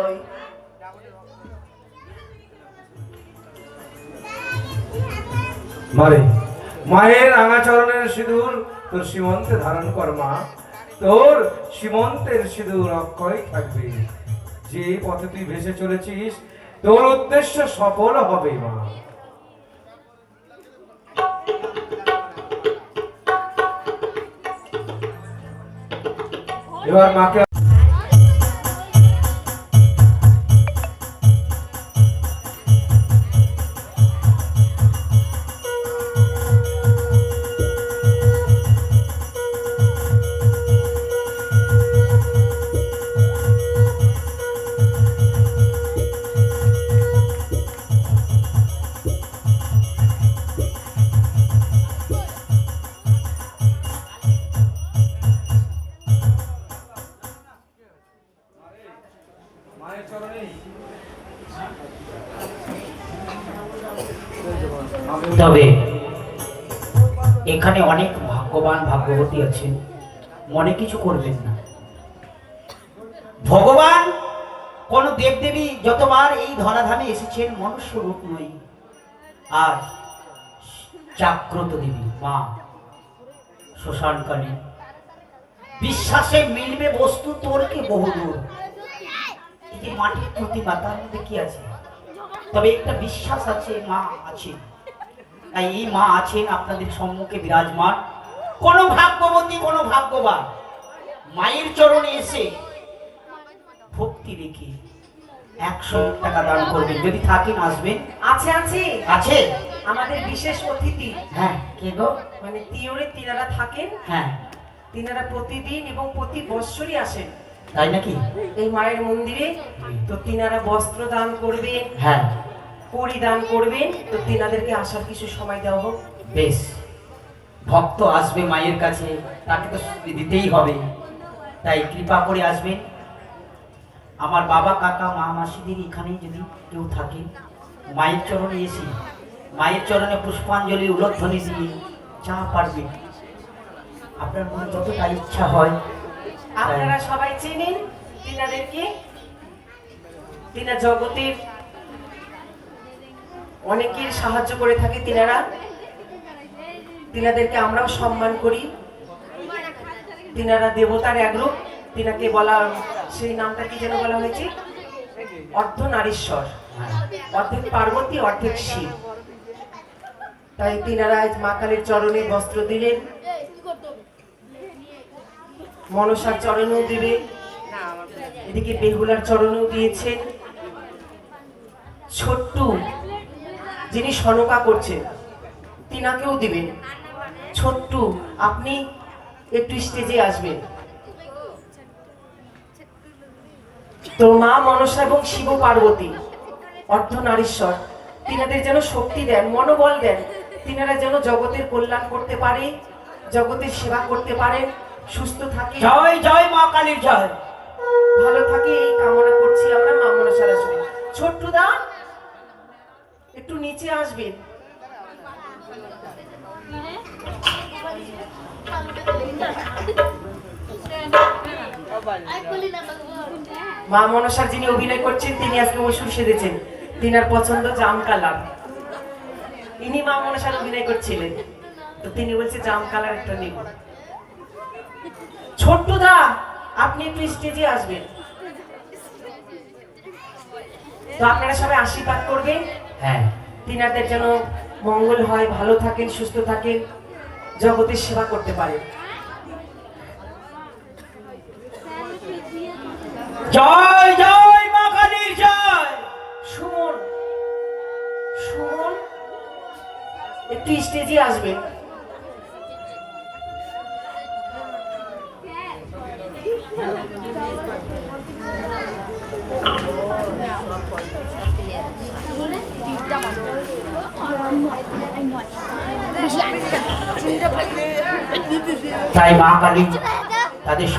নয়। মারে মায়ের রাঙা চরণের সিঁদুর তোর সীমন্তে ধারণ কর মা, তোর সীমন্তের সিঁদুর অক্ষয় থাকবে। যে পথে তুই ভেসে চলেছিস তোর উদ্দেশ্য সফল হবে মা। এবার মাকে তবে এখানে অনেক ভাগ্যবান ভাগ্যবতী আছেন, মনে কিছু করবেন না। ভগবান কোন দেবদেবী যতবার এই ধরাধামে এসেছেন মনুষ্য রূপ নয়, আর জাগ্রত দেবী মা শ্মশানকালী বিশ্বাসে মিলবে বস্তু তোরকে বহুদূর। এই যে মাটির প্রতিমা তার মধ্যে কি আছে? তবে একটা বিশ্বাস আছে, মা আছে। তাই এই মা আছেন আপনাদের সম্মুখে বিরাজমান। কোন ভাগ্যবতী কোন ভাগ্যবান মায়ের চরণে এসে ভক্তি রেখে 100 টাকা দান করবেন। যদি থাকেন আসবেন। আছে আছে আছে আমাদের বিশেষ অতিথি। হ্যাঁ, কে গো? মানে তিওরে তিনারা থাকেন, হ্যাঁ, তিনারা প্রতিদিন এবং প্রতি বৎসরই আসেন তাই নাকি? এই মায়ের মন্দিরে। তো তিনারা বস্ত্র দান করবেন, হ্যাঁ, পরিদান করবেন। তো তিনাদেরকে আসার কিছু সময় দেওয়া হোক। বেশ। ভক্ত আসবে মায়ের কাছে, তাকে তো দিতেই হবে, তাই কৃপা করে আসবেন। আমার বাবা কাকা মা মাসিদের এখানে যদি কেউ থাকে, মায়ের চরণে এসে মায়ের চরণে পুষ্পাঞ্জলি উলধ্বনি দিয়ে যা পারবে আপনার মনে যতটা ইচ্ছা হয়। আপনারা সবাই চেনেন তিনাদেরকে। তিনা জগতের অনেকের সাহায্য করে থাকে তিনারা। তিনাদেরকে আমরাও সম্মান করি। তিনারা দেবতার এক রূপ। তিনাকে বলা, সেই নামটা কি যেন বলা হয়েছে, অর্ধনারীশ্বর, অর্ধেক পার্বতী অর্ধেক শিব। তাই তিনারা আজ মা কালীর চরণে বস্ত্র দিলেন, মনসার চরণেও দিবে, এদিকে বেহুলার চরণেও দিয়েছেন। ছোট্ট যিনি সনকা করছেন তিনাকেও দিবেন। ছোট্ট আপনি একটু স্টেজে আসবেন। তো মা মনসা এবং শিব পার্বতী অর্ধনারীশ্বর তিনাদের যেন শক্তি দেন, মনোবল দেন, তিনারা যেন জগতের কল্যাণ করতে পারে, জগতের সেবা করতে পারেন, সুস্থ থাকে, জয় জয় মা কালীর জয়, ভালো থাকে, এই কামনা করছি আমরা মা মনসার আসবে। ছোট্টুদা একটু নিচে আসবেন। মা মনসার যিনি অভিনয় করছেন তিনি আজকে অসুর সেজেছেন। তিনার পছন্দ জাম কালার। ইনি মা মনসার অভিনয় করছিলেন, তো তিনি বলছে জাম কালার একটা নিব। ছোট্টুদা আপনি একটু স্টেজে আসবেন। তো আপনারা সবাই আশীর্বাদ করবেন, হ্যাঁ, তিনাদের যেন মঙ্গল হয়, ভালো থাকেন, সুস্থ থাকেন, জগতের সেবা করতে পারেন। জয় জয় মা কালীর জয়। সুমন, সুমন একটু স্টেজে আসবেন। তাই মা কালী তাদের